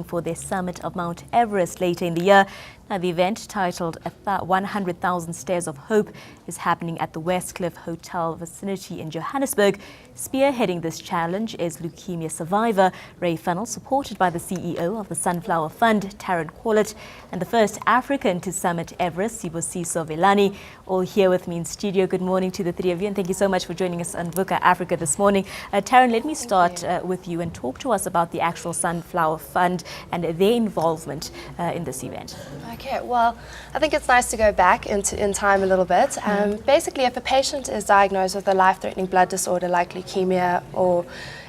for their summit of Mount Everest later in the year. Now, the event, titled 100,000 Stairs of Hope, is happening at the Westcliff Hotel vicinity in Johannesburg. Spearheading this challenge is leukemia survivor Ray Funnell, supported by the CEO of the Sunflower Fund, Tarryn, Corlett, and the first African to summit Everest, Sibusiso, Vilane, all here with me in studio. Good morning to the three of you, and thank you so much for joining us on VUCA Africa this morning. Tarryn, let me start with you and talk to us about the actual Sunflower Fund and their involvement in this event. Okay, well, I think it's nice to go back in time a little bit. Basically, if a patient is diagnosed with a life-threatening blood disorder like leukemia or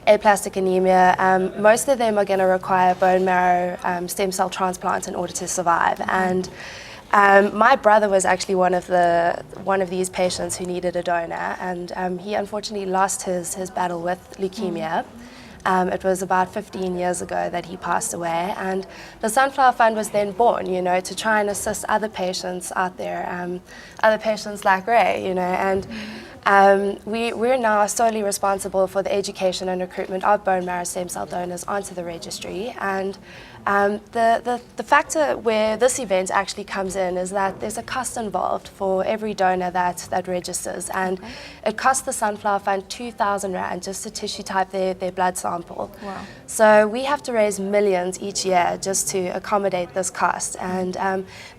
aplastic anemia, most of them are going to require bone marrow stem cell transplant in order to survive. And my brother was actually one of these patients who needed a donor, and he unfortunately lost his battle with leukemia. It was about 15 years ago that he passed away, and the Sunflower Fund was then born, to try and assist other patients out there, other patients like Ray, and we're now solely responsible for the education and recruitment of bone marrow stem cell donors onto the registry. And the factor where this event actually comes in is that there's a cost involved for every donor that registers, and it costs the Sunflower Fund 2,000 Rand just to tissue type their blood sample. Wow. So we have to raise millions each year just to accommodate this cost, and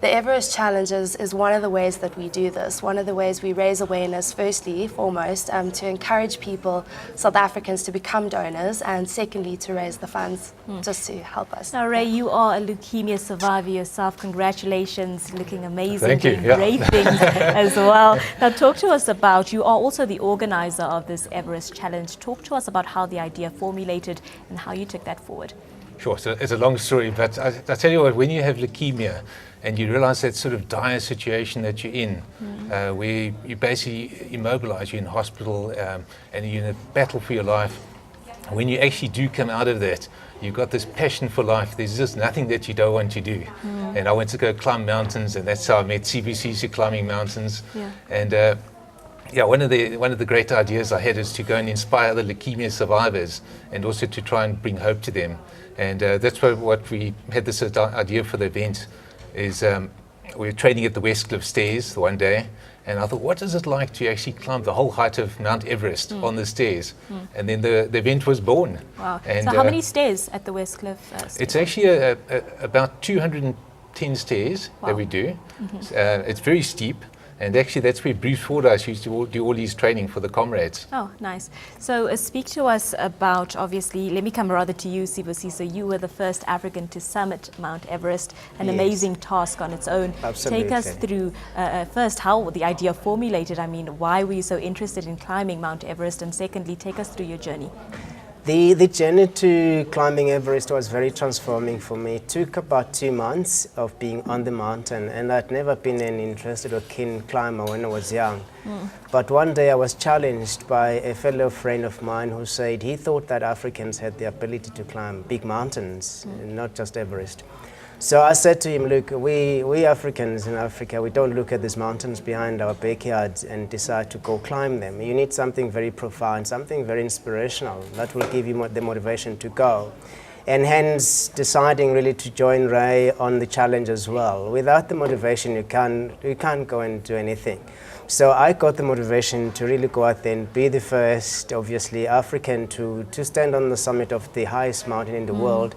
the Everest Challenge is one of the ways that we do this, one of the ways we raise awareness, firstly, foremost, to encourage people, South Africans, to become donors, and secondly, to raise the funds just to help us. Now, Ray, you are a leukemia survivor yourself. Congratulations, looking amazing. Thank you. Doing great things as well. Now, talk to us about, you are also the organizer of this Everest Challenge. Talk to us about how the idea formulated and how you took that forward. Sure, so it's a long story, but I tell you what, when you have leukemia and you realize that sort of dire situation that you're in, where you basically immobilize, you're in hospital and you're in a battle for your life, when you actually do come out of that, you've got this passion for life. There's just nothing that you don't want to do. And I went to go climb mountains, and that's how I met Sibusiso, climbing mountains. Yeah. And one of the great ideas I had is to go and inspire other leukemia survivors, and also to try and bring hope to them. And that's what we had this idea for the event. Is we were training at the Westcliff stairs one day, and I thought, what is it like to actually climb the whole height of Mount Everest on the stairs? And then the event was born. Wow. And, so how many stairs at the Westcliff stairs? It's actually about 210 stairs that we do. It's very steep. And actually, that's where Bruce Fordyce used to do all his training for the comrades. Oh, nice. So speak to us about, obviously, let me come rather to you, Sibusiso. You were the first African to summit Mount Everest, an amazing task on its own. Absolutely. Take us through, first, how the idea formulated. I mean, why were you so interested in climbing Mount Everest? And secondly, take us through your journey. The journey to climbing Everest was very transforming for me. It took about 2 months of being on the mountain, and I'd never been an interested or keen climber when I was young. But one day I was challenged by a fellow friend of mine who said he thought that Africans had the ability to climb big mountains, not just Everest. So I said to him, look, we Africans in Africa, we don't look at these mountains behind our backyards and decide to go climb them. You need something very profound, something very inspirational that will give you the motivation to go. And hence deciding really to join Ray on the challenge as well. Without the motivation, you can't go and do anything. So I got the motivation to really go out there and be the first, obviously, African to stand on the summit of the highest mountain in the world.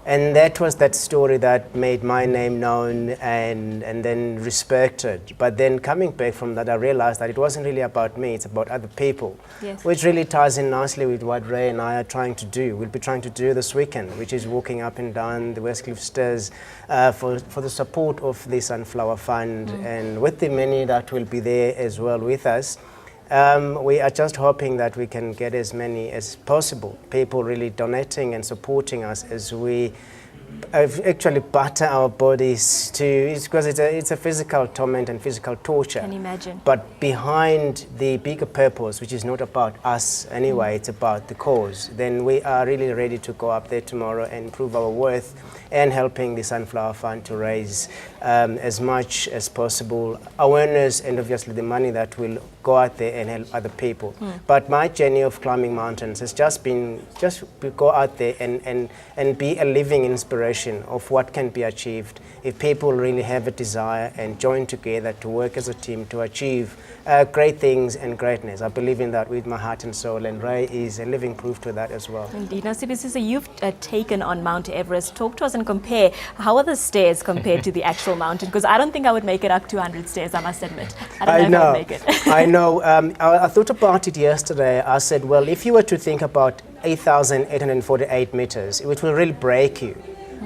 And that was that story that made my name known and then respected. But then coming back from that, I realized that it wasn't really about me, it's about other people. Yes. Which really ties in nicely with what Ray and I are trying to do. We'll be trying to do this weekend, which is walking up and down the Westcliff stairs for the support of the Sunflower Fund. And with the many that will be there as well with us, we are just hoping that we can get as many as possible people really donating and supporting us as we actually batter our bodies it's because it's a physical torment and physical torture. Can imagine. But behind the bigger purpose, which is not about us anyway, it's about the cause, then we are really ready to go up there tomorrow and prove our worth and helping the Sunflower Fund to raise as much as possible awareness and obviously the money that will go out there and help other people. But my journey of climbing mountains has just been to go out there and be a living inspiration of what can be achieved if people really have a desire and join together to work as a team to achieve great things and greatness. I believe in that with my heart and soul, and Ray is a living proof to that as well. Indeed. Now, Sibusiso, you've taken on Mount Everest. Talk to us and compare. How are the stairs compared to the actual mountain? Because I don't think I would make it up 200 stairs, I must admit. I don't know if I would make it. I know. I thought about it yesterday. I said, well, if you were to think about 8,848 meters, it will really break you.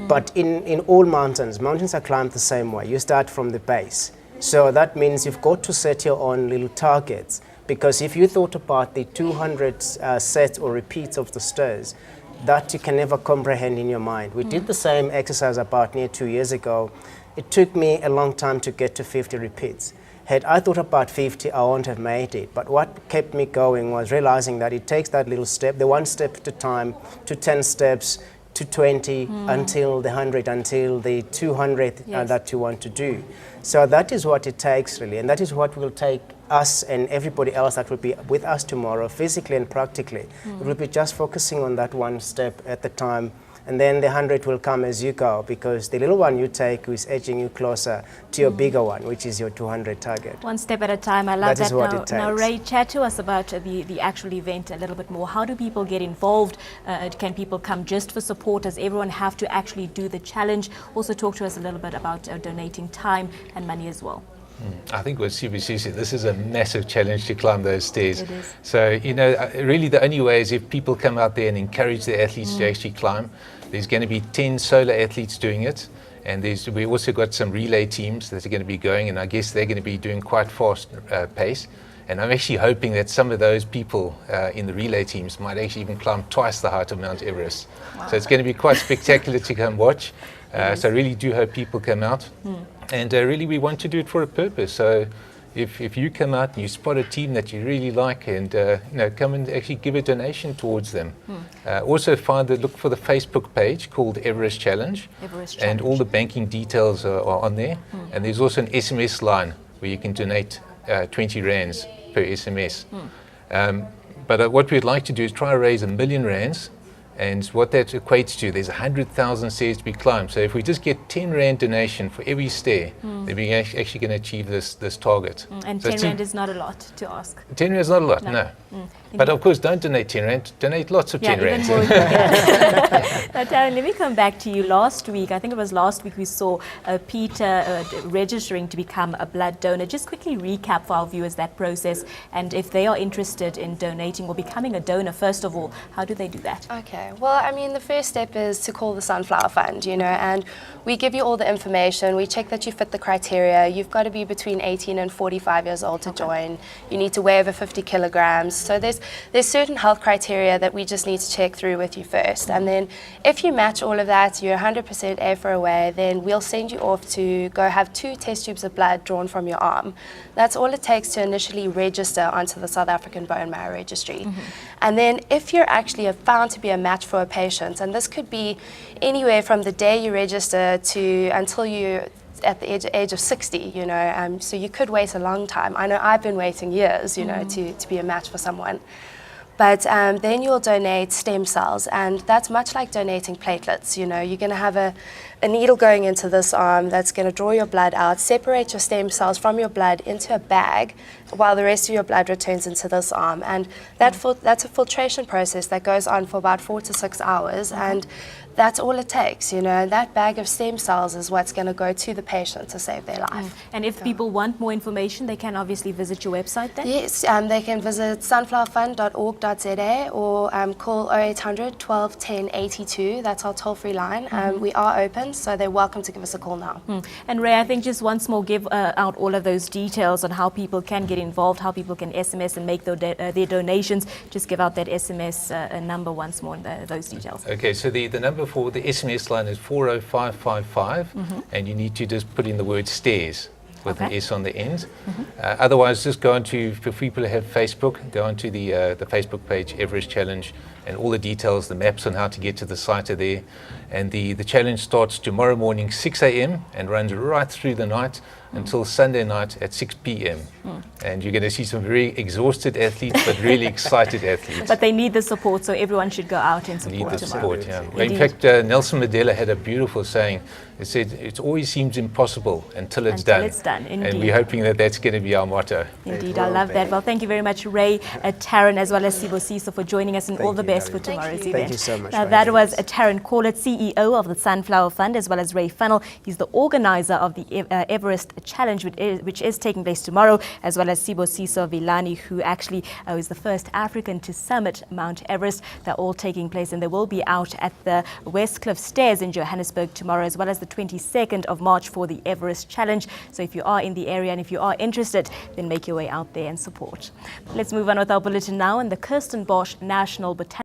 But in all mountains are climbed the same way. You start from the base. So that means you've got to set your own little targets, because if you thought about the 200 sets or repeats of the stairs, that you can never comprehend in your mind. We did the same exercise about near 2 years ago. It took me a long time to get to 50 repeats. Had I thought about 50, I wouldn't have made it. But what kept me going was realizing that it takes that little step, the one step at a time, to 10 steps, to 20, until the 100, until the 200 that you want to do. So that is what it takes really, and that is what will take us and everybody else that will be with us tomorrow, physically and practically. It will be just focusing on that one step at a time, and then the 100 will come as you go, because the little one you take is edging you closer to your bigger one, which is your 200 target. One step at a time. I love that. That is what it takes. Now, Ray, chat to us about the actual event a little bit more. How do people get involved? Can people come just for support? Does everyone have to actually do the challenge? Also talk to us a little bit about donating time and money as well. I think with Sibusiso, this is a massive challenge to climb those stairs. It is. So, really the only way is if people come out there and encourage the athletes to actually climb. There's going to be 10 solo athletes doing it, and we also got some relay teams that are going to be going, and I guess they're going to be doing quite fast pace. And I'm actually hoping that some of those people in the relay teams might actually even climb twice the height of Mount Everest. Wow. So it's going to be quite spectacular to come watch. So I really do hope people come out. And really we want to do it for a purpose. So if you come out and you spot a team that you really like, and come and actually give a donation towards them. Also look for the Facebook page called Everest Challenge. And all the banking details are on there. And there's also an SMS line where you can donate 20 rands per SMS. But what we'd like to do is try to raise R1 million. And what that equates to, there's 100,000 stairs to be climbed. So if we just get 10 rand donation for every stair, then we're actually going to achieve this target. And so 10 rand is not a lot to ask. 10 rand is not a lot, no. But of course, don't donate 10 rand, donate lots of 10 rand. Now, Tarryn, let me come back to you. Last week, I think it was last week, we saw Peter registering to become a blood donor. Just quickly recap for our viewers that process, and if they are interested in donating or becoming a donor, first of all, how do they do that? Okay, well, I mean, the first step is to call the Sunflower Fund, and we give you all the information. We check that you fit the criteria. You've got to be between 18 and 45 years old to join. You need to weigh over 50 kilograms. So there's certain health criteria that we just need to check through with you first. And then if you match all of that, you're 100% A for away, then we'll send you off to go have 2 test tubes of blood drawn from your arm. That's all it takes to initially register onto the South African Bone Marrow Registry. And then if you're actually found to be a match for a patient, and this could be anywhere from the day you register to until you're at the age of 60, so you could wait a long time. I know I've been waiting years, to be a match for someone. But then you'll donate stem cells, and that's much like donating platelets. You're going to have a needle going into this arm that's going to draw your blood out, separate your stem cells from your blood into a bag, while the rest of your blood returns into this arm. And that's a filtration process that goes on for about 4 to 6 hours, and that's all it takes, That bag of stem cells is what's going to go to the patient to save their life. And if people want more information, they can obviously visit your website then? Yes, they can visit sunflowerfund.org.za or call 0800 12 10 82. That's our toll-free line. We are open, so they're welcome to give us a call now. And Ray, I think just once more give out all of those details on how people can get involved, how people can SMS and make their donations. Just give out that SMS number once more, those details. Okay, so the number number for the SMS line is 40555, and you need to just put in the word stairs with an S on the end. Otherwise, just go onto, for people who have Facebook, go onto the Facebook page, Everest Challenge, and all the details, the maps on how to get to the site are there. And the challenge starts tomorrow morning 6 a.m. and runs right through the night until Sunday night at 6 p.m. And you're going to see some very exhausted athletes, but really excited athletes. But they need the support, so everyone should go out and support Need the tomorrow. support, yeah. Indeed. In fact, Nelson Mandela had a beautiful saying. It said, it always seems impossible until it's Until done. it's done, And indeed. we're hoping that that's going to be our motto. Indeed, I love that. Well, thank you very much, Ray, Tarryn, as well as Sibusiso for joining us, and all the best for tomorrow's event. Thank you so much. Now, that was Tarryn Corlett, CEO of the Sunflower Fund, as well as Ray Funnell. He's the organizer of the Everest Challenge, which is taking place tomorrow, as well as Sibusiso Vilane, who actually is the first African to summit Mount Everest. They're all taking place, and they will be out at the Westcliff Stairs in Johannesburg tomorrow, as well as the 22nd of March for the Everest Challenge. So if you are in the area and if you are interested, then make your way out there and support. Let's move on with our bulletin now. And the Kirstenbosch National Botanical